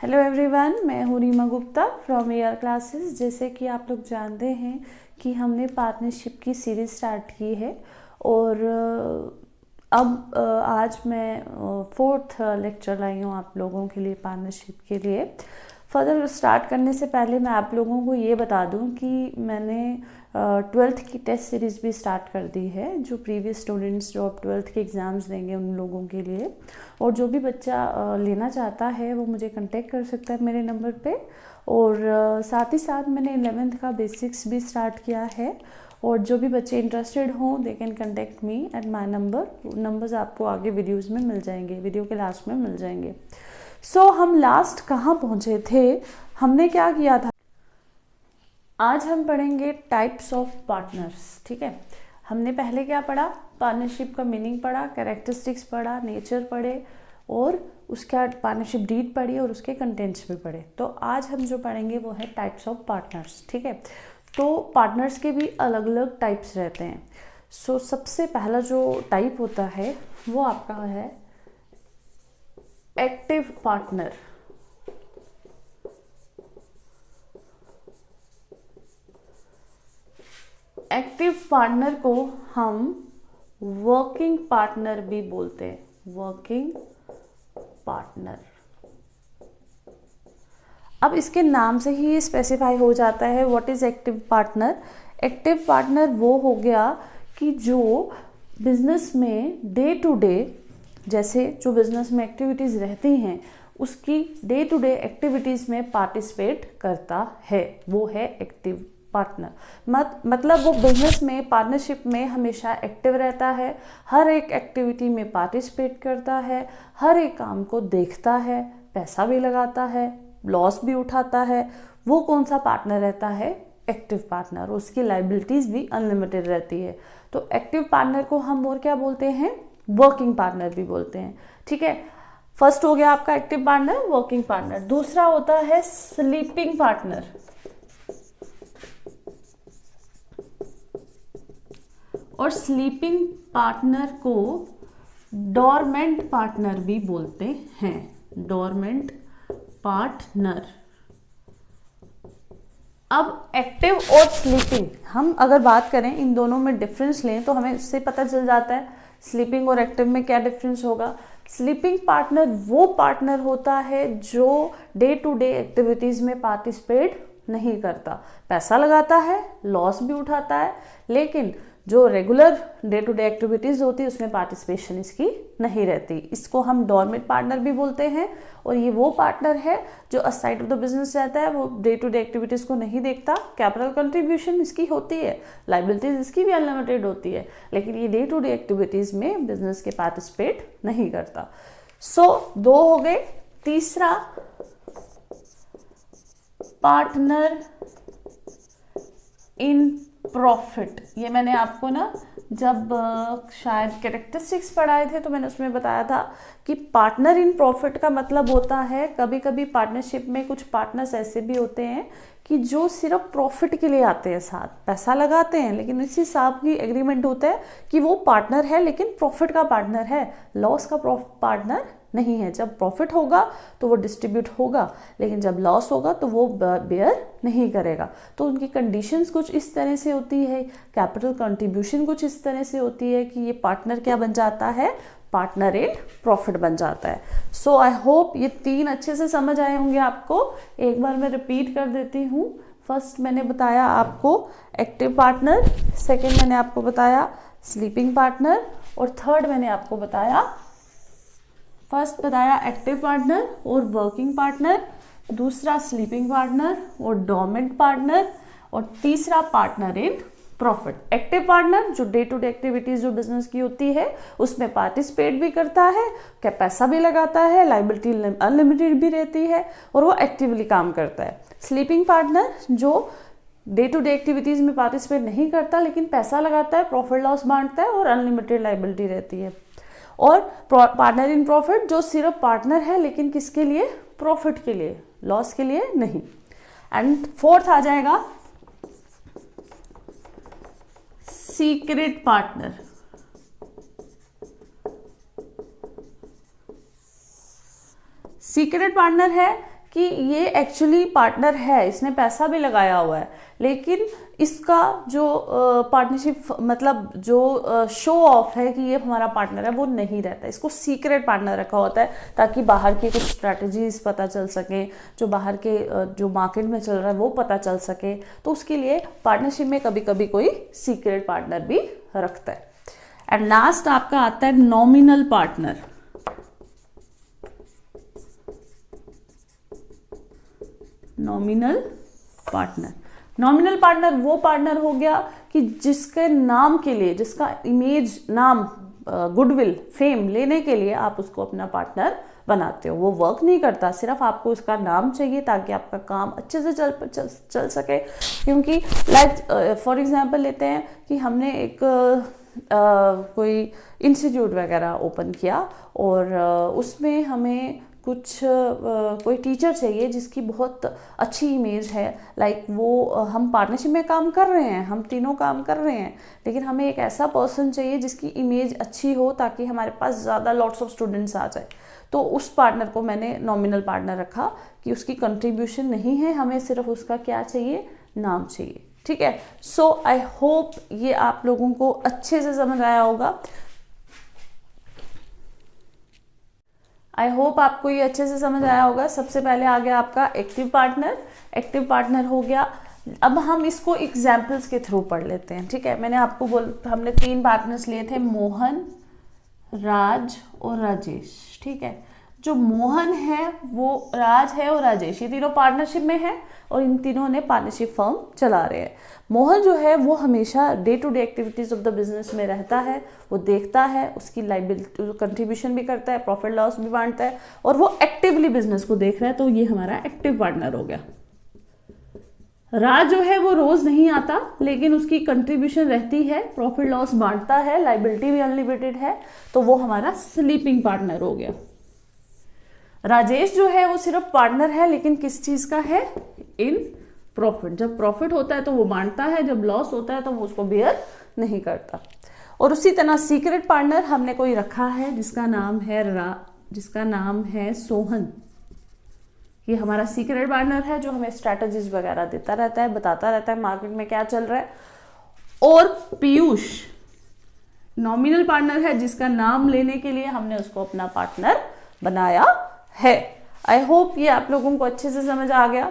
Hello everyone, मैं हूँ Reema Gupta from Air Classes. जैसे कि आप लोग जानते हैं कि हमने पार्टनरशिप की सीरीज़ स्टार्ट की है और अब आज मैं फोर्थ लेक्चर लाई हूँ आप लोगों के लिए पार्टनरशिप के लिए। फर्दर स्टार्ट करने से पहले मैं आप लोगों को ये बता दूं कि मैंने ट्वेल्थ की टेस्ट सीरीज़ भी स्टार्ट कर दी है, जो प्रीवियस स्टूडेंट्स जो अब ट्वेल्थ के एग्ज़ाम्स देंगे उन लोगों के लिए। और जो भी बच्चा लेना चाहता है वो मुझे कांटेक्ट कर सकता है मेरे नंबर पे। और साथ ही साथ मैंने 11th का बेसिक्स भी स्टार्ट किया है, और जो भी बच्चे इंटरेस्टेड हों they can contact me at my numbers आपको आगे वीडियोज़ में मिल जाएंगे, वीडियो के लास्ट में मिल जाएंगे। हम लास्ट कहाँ पहुँचे थे, हमने क्या किया था। आज हम पढ़ेंगे टाइप्स ऑफ पार्टनर्स। ठीक है, हमने पहले क्या पढ़ा, पार्टनरशिप का मीनिंग पढ़ा, कैरेक्टरिस्टिक्स पढ़ा, नेचर पढ़े, और उसके बाद पार्टनरशिप डीड पढ़ी और उसके कंटेंट्स भी पढ़े। तो आज हम जो पढ़ेंगे वो है टाइप्स ऑफ पार्टनर्स। ठीक है, तो पार्टनर्स के भी अलग अलग टाइप्स रहते हैं। सबसे पहला जो टाइप होता है वो आपका है एक्टिव पार्टनर। एक्टिव पार्टनर को हम वर्किंग पार्टनर भी बोलते हैं, वर्किंग पार्टनर। अब इसके नाम से ही ये स्पेसिफाई हो जाता है what is active partner. Active partner वो हो गया कि जो बिजनेस में डे टू डे, जैसे जो बिजनेस में एक्टिविटीज रहती हैं उसकी डे टू डे एक्टिविटीज में पार्टिसिपेट करता है, वो है एक्टिव पार्टनर। मतलब वो बिजनेस में पार्टनरशिप में हमेशा एक्टिव रहता है, हर एक एक्टिविटी में पार्टिसिपेट करता है, हर एक काम को देखता है, पैसा भी लगाता है, लॉस भी उठाता है। वो कौन सा पार्टनर रहता है, एक्टिव पार्टनर। उसकी लाइबिलिटीज भी अनलिमिटेड रहती है। तो एक्टिव पार्टनर को हम और क्या बोलते हैं, वर्किंग पार्टनर भी बोलते हैं। ठीक है, फर्स्ट हो गया आपका एक्टिव पार्टनर, वर्किंग पार्टनर। दूसरा होता है स्लीपिंग पार्टनर, और स्लीपिंग पार्टनर को डोरमेंट पार्टनर भी बोलते हैं, डोरमेंट पार्टनर। अब एक्टिव और स्लीपिंग, हम अगर बात करें इन दोनों में डिफरेंस लें तो हमें इससे पता चल जाता है स्लीपिंग और एक्टिव में क्या डिफरेंस होगा। स्लीपिंग पार्टनर वो पार्टनर होता है जो डे टू डे एक्टिविटीज में पार्टिसिपेट नहीं करता, पैसा लगाता है, लॉस भी उठाता है, लेकिन जो regular day to day activities होती है उसमें पार्टिसिपेशन इसकी नहीं रहती। इसको हम डोरमेंट पार्टनर भी बोलते हैं। और ये वो पार्टनर है जो असाइड ऑफ द बिजनेस रहता है, वो डे टू डे एक्टिविटीज को नहीं देखता, कैपिटल कंट्रीब्यूशन इसकी होती है, लाइबिलिटीज इसकी भी अनलिमिटेड होती है, लेकिन ये डे टू डे एक्टिविटीज में बिजनेस के पार्टिसिपेट नहीं करता। दो हो गए। तीसरा पार्टनर इन प्रॉफिट। ये मैंने आपको ना जब शायद कैरेक्टरिस्टिक्स पढ़ाए थे तो मैंने उसमें बताया था कि पार्टनर इन प्रॉफिट का मतलब होता है, कभी कभी पार्टनरशिप में कुछ पार्टनर्स ऐसे भी होते हैं कि जो सिर्फ प्रॉफिट के लिए आते हैं, साथ पैसा लगाते हैं, लेकिन इसी हिसाब की एग्रीमेंट होता है कि वो पार्टनर है लेकिन प्रॉफिट का पार्टनर है, लॉस का पार्टनर नहीं है। जब प्रॉफिट होगा तो वो डिस्ट्रीब्यूट होगा, लेकिन जब लॉस होगा तो वो बेयर नहीं करेगा। तो उनकी कंडीशंस कुछ इस तरह से होती है, कैपिटल कंट्रीब्यूशन कुछ इस तरह से होती है कि ये पार्टनर क्या बन जाता है, पार्टनर इन प्रॉफिट बन जाता है। आई होप ये तीन अच्छे से समझ आए होंगे आपको। एक बार मैं रिपीट कर देती हूँ। फर्स्ट मैंने बताया आपको एक्टिव पार्टनर, सेकेंड मैंने आपको बताया स्लीपिंग पार्टनर, और थर्ड मैंने आपको बताया, फर्स्ट बताया एक्टिव पार्टनर और वर्किंग पार्टनर, दूसरा स्लीपिंग पार्टनर और डोरमेंट पार्टनर, और तीसरा partner in profit. Active partner जो डे टू डे एक्टिविटीज जो बिजनेस की होती है उसमें पार्टिसिपेट भी करता है, क्या पैसा भी लगाता है, लाइबिलिटी अनलिमिटेड भी रहती है, और वो एक्टिवली काम करता है। स्लीपिंग पार्टनर जो डे टू डे एक्टिविटीज में पार्टिसिपेट नहीं करता लेकिन पैसा लगाता है, प्रॉफिट लॉस बांटता है, और अनलिमिटेड लाइबिलिटी रहती है। और पार्टनर इन प्रॉफिट जो सिर्फ पार्टनर है लेकिन किसके लिए, प्रॉफिट के लिए, लॉस के लिए नहीं। एंड फोर्थ आ जाएगा सीक्रेट पार्टनर। सीक्रेट पार्टनर है कि ये एक्चुअली पार्टनर है, इसने पैसा भी लगाया हुआ है, लेकिन इसका जो पार्टनरशिप मतलब जो शो ऑफ है कि ये हमारा पार्टनर है वो नहीं रहता। इसको सीक्रेट पार्टनर रखा होता है ताकि बाहर की कुछ स्ट्रैटेजीज पता चल सके, जो बाहर के जो मार्केट में चल रहा है वो पता चल सके। तो उसके लिए पार्टनरशिप में कभी कभी कोई सीक्रेट पार्टनर भी रखता है। एंड लास्ट आपका आता है nominal partner. Nominal partner, nominal partner वो पार्टनर हो गया कि जिसके नाम के लिए, जिसका इमेज, नाम, गुडविल, फेम लेने के लिए आप उसको अपना पार्टनर बनाते हो। वो वर्क नहीं करता, सिर्फ आपको उसका नाम चाहिए ताकि आपका काम अच्छे से चल सके। क्योंकि लाइक फॉर एग्जांपल लेते हैं कि हमने एक कोई इंस्टीट्यूट वगैरह ओपन किया और उसमें हमें कुछ कोई टीचर चाहिए जिसकी बहुत अच्छी इमेज है, लाइक वो हम पार्टनरशिप में काम कर रहे हैं, हम तीनों काम कर रहे हैं, लेकिन हमें एक ऐसा पर्सन चाहिए जिसकी इमेज अच्छी हो ताकि हमारे पास ज़्यादा लॉट्स ऑफ स्टूडेंट्स आ जाए। तो उस पार्टनर को मैंने नॉमिनल पार्टनर रखा कि उसकी कंट्रीब्यूशन नहीं है, हमें सिर्फ उसका क्या चाहिए, नाम चाहिए। ठीक है। सो आई होप ये आप लोगों को अच्छे से समझ आया होगा। आई होप आपको ये अच्छे से समझ आया होगा। सबसे पहले आ गया आपका एक्टिव पार्टनर। एक्टिव पार्टनर हो गया। अब हम इसको एग्जाम्पल्स के थ्रू पढ़ लेते हैं। ठीक है। मैंने आपको हमने 3 पार्टनर्स लिए थे, मोहन, राज और राजेश। ठीक है। जो मोहन है, वो राज है और राजेश, ये तीनों पार्टनरशिप में है और इन तीनों ने पार्टनरशिप फर्म चला रहे हैं। मोहन जो है वो हमेशा day to day activities of the business में रहता है, वो देखता है, उसकी लाइबिलिटी कंट्रीब्यूशन भी करता है, प्रॉफिट लॉस भी बांटता है और वो एक्टिवली बिजनेस को देख रहा है। तो ये हमारा एक्टिव पार्टनर हो गया। राज जो है वो रोज नहीं आता, लेकिन उसकी कंट्रीब्यूशन रहती है, प्रॉफिट लॉस बांटता है, लाइबिलिटी भी अनलिमिटेड है, तो वो हमारा स्लीपिंग पार्टनर हो गया। राजेश जो है वो सिर्फ पार्टनर है, लेकिन किस चीज का है, इन प्रॉफिट। जब प्रॉफिट होता है तो वो बांटता है, जब लॉस होता है तो वो उसको बेयर नहीं करता। और उसी तरह सीक्रेट पार्टनर हमने कोई रखा है जिसका नाम है सोहन। ये हमारा सीक्रेट पार्टनर है जो हमें स्ट्रैटेजीज वगैरह देता रहता है, बताता रहता है मार्केट में क्या चल रहा है। और पीयूष नॉमिनल पार्टनर है जिसका नाम लेने के लिए हमने उसको अपना पार्टनर बनाया है। आई होप ये आप लोगों को अच्छे से समझ आ गया।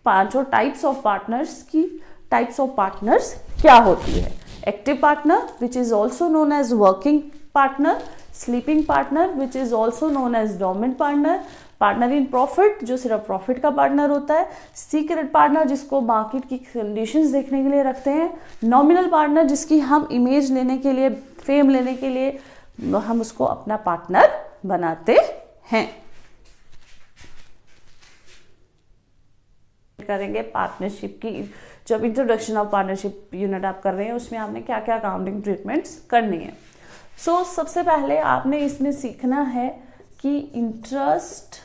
पांचों टाइप्स ऑफ पार्टनर्स क्या होती है। Active partner which is also known as working partner, sleeping partner which is also known as dominant partner, partner in profit जो सिर्फ प्रॉफिट का पार्टनर होता है, सीक्रेट पार्टनर जिसको मार्केट की कंडीशंस देखने के लिए रखते हैं, नॉमिनल पार्टनर जिसकी हम इमेज लेने के लिए, फेम लेने के लिए हम उसको अपना पार्टनर बनाते हैं। करेंगे पार्टनरशिप की, जब इंट्रोडक्शन ऑफ पार्टनरशिप यूनिट आप कर रहे हैं उसमें आपने क्या क्या अकाउंटिंग ट्रीटमेंट्स करनी है। सो सबसे पहले आपने इसमें सीखना है कि इंटरेस्ट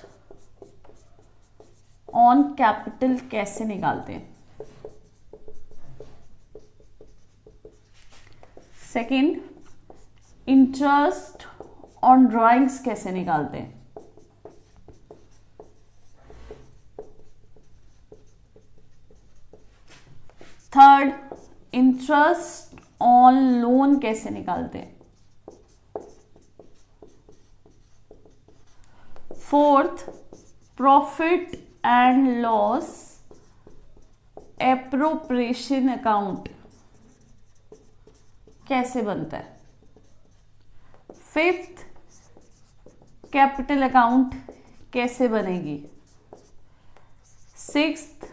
ऑन कैपिटल कैसे निकालते हैं। सेकंड, इंटरेस्ट ऑन ड्राइंग्स कैसे निकालते हैं। थर्ड, इंटरेस्ट ऑन लोन कैसे निकालते हैं। Fourth, profit and loss appropriation account कैसे बनता है। फिफ्थ, कैपिटल अकाउंट कैसे बनेगी। सिक्स्थ,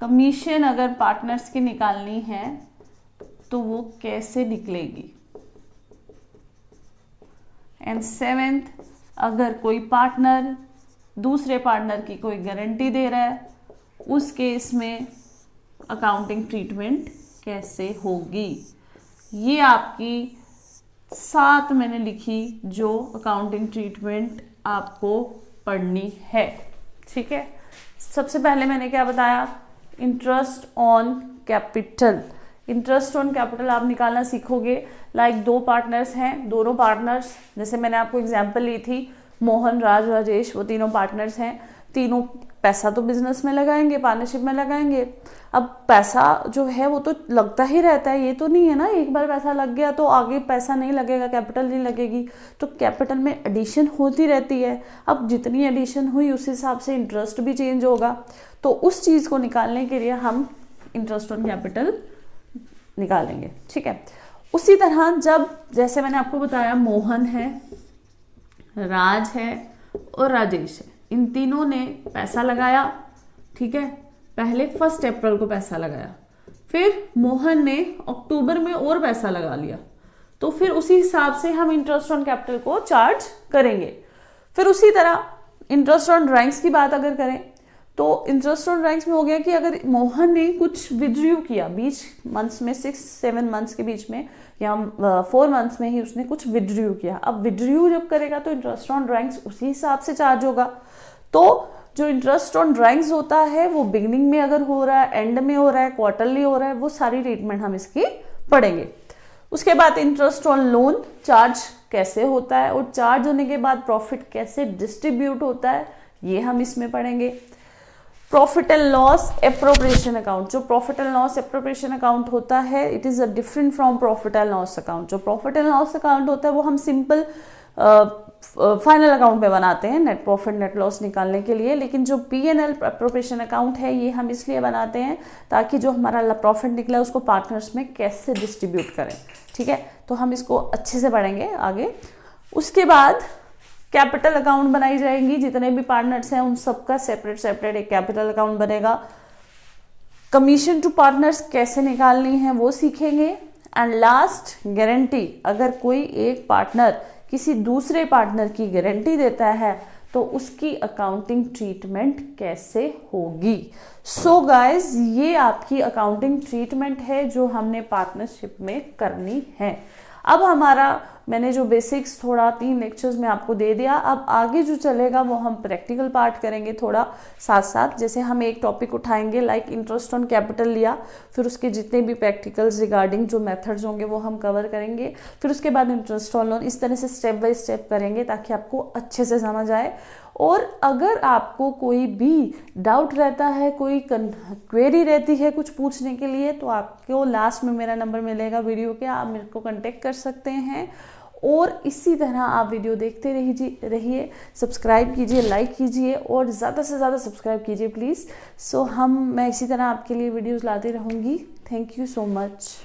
कमीशन अगर पार्टनर्स की निकालनी है तो वो कैसे निकलेगी। एंड सेवेंथ, अगर कोई पार्टनर दूसरे पार्टनर की कोई गारंटी दे रहा है उस केस में अकाउंटिंग ट्रीटमेंट कैसे होगी। ये आपकी 7 मैंने लिखी जो अकाउंटिंग ट्रीटमेंट आपको पढ़नी है। ठीक है। सबसे पहले मैंने क्या बताया, interest on capital. Interest on capital आप निकालना सीखोगे। लाइक 2 पार्टनर्स हैं, दोनों पार्टनर्स, जैसे मैंने आपको एग्जांपल ली थी, मोहन, राज, राजेश, वो तीनों पार्टनर्स हैं, तीनों पैसा तो बिजनेस में लगाएंगे, पार्टनरशिप में लगाएंगे। अब पैसा जो है वो तो लगता ही रहता है, ये तो नहीं है ना एक बार पैसा लग गया तो आगे पैसा नहीं लगेगा, कैपिटल नहीं लगेगी, तो कैपिटल में एडिशन होती रहती है। अब जितनी एडिशन हुई उस हिसाब से इंटरेस्ट भी चेंज होगा, तो उस चीज़ को निकालने के लिए हम इंटरेस्ट ऑन कैपिटल निकालेंगे, ठीक है। उसी तरह जब, जैसे मैंने आपको बताया, मोहन है, राज है और राजेश है, इन तीनों ने पैसा लगाया, ठीक है, पहले 1 अप्रैल को पैसा लगाया, फिर मोहन ने अक्टूबर में और पैसा लगा लिया, तो फिर उसी हिसाब से हम इंटरेस्ट ऑन कैपिटल को चार्ज करेंगे। फिर उसी तरह इंटरेस्ट ऑन ड्राइंग्स की बात अगर करें तो इंटरेस्ट ऑन ड्राइंग्स में हो गया कि अगर मोहन ने कुछ विड्रू किया बीच मंथ्स में, 6-7 मंथ्स के बीच में या 4 मंथ्स में ही उसने कुछ विड्रू किया, अब विड्रू जब करेगा तो इंटरेस्ट ऑन ड्राइंग्स उसी हिसाब से चार्ज होगा। तो जो इंटरेस्ट ऑन ड्राइंग्स होता है वो बिगिनिंग में अगर हो रहा है, एंड में हो रहा है, क्वार्टरली हो रहा है, वो सारी ट्रीटमेंट हम इसकी पढ़ेंगे। उसके बाद इंटरेस्ट ऑन लोन चार्ज कैसे होता है और चार्ज होने के बाद प्रॉफिट कैसे डिस्ट्रीब्यूट होता है, ये हम इसमें पढ़ेंगे। Profit and loss appropriation account, जो profit and loss appropriation account होता है it is a different from profit and loss account. जो प्रॉफिट एंड लॉस अकाउंट होता है वो हम सिंपल फाइनल अकाउंट में बनाते हैं नेट प्रॉफिट नेट लॉस निकालने के लिए, लेकिन जो P&L एप्रोप्रिएशन अकाउंट है ये हम इसलिए बनाते हैं ताकि जो हमारा प्रॉफिट निकला उसको पार्टनर्स में कैसे डिस्ट्रीब्यूट करें, ठीक है। तो हम इसको अच्छे से पढ़ेंगे आगे। उसके बाद कैपिटल अकाउंट बनाई जाएंगी, जितने भी पार्टनर्स हैं उन सबका सेपरेट सेपरेट एक कैपिटल अकाउंट बनेगा। कमीशन टू पार्टनर्स कैसे निकालनी है वो सीखेंगे। एंड लास्ट गारंटी, अगर कोई एक पार्टनर किसी दूसरे पार्टनर की गारंटी देता है तो उसकी अकाउंटिंग ट्रीटमेंट कैसे होगी। सो गाइज ये आपकी अकाउंटिंग ट्रीटमेंट है जो हमने पार्टनरशिप में करनी है। अब हमारा, मैंने जो बेसिक्स थोड़ा 3 लेक्चर्स में आपको दे दिया, अब आगे जो चलेगा वो हम प्रैक्टिकल पार्ट करेंगे थोड़ा साथ साथ। जैसे हम एक टॉपिक उठाएंगे लाइक इंटरेस्ट ऑन कैपिटल लिया, फिर उसके जितने भी प्रैक्टिकल्स रिगार्डिंग जो मेथड्स होंगे वो हम कवर करेंगे, फिर उसके बाद इंटरेस्ट ऑन लोन, इस तरह से स्टेप बाय स्टेप करेंगे ताकि आपको अच्छे से समझ आए। और अगर आपको कोई भी डाउट रहता है, कोई क्वेरी रहती है कुछ पूछने के लिए, तो आपको लास्ट में मेरा नंबर मिलेगा वीडियो के, आप मेरे को कांटेक्ट कर सकते हैं। और इसी तरह आप वीडियो देखते रहिए, सब्सक्राइब कीजिए, लाइक कीजिए और ज़्यादा से ज़्यादा सब्सक्राइब कीजिए प्लीज़। मैं इसी तरह आपके लिए वीडियोज़ लाती रहूँगी। Thank you so much.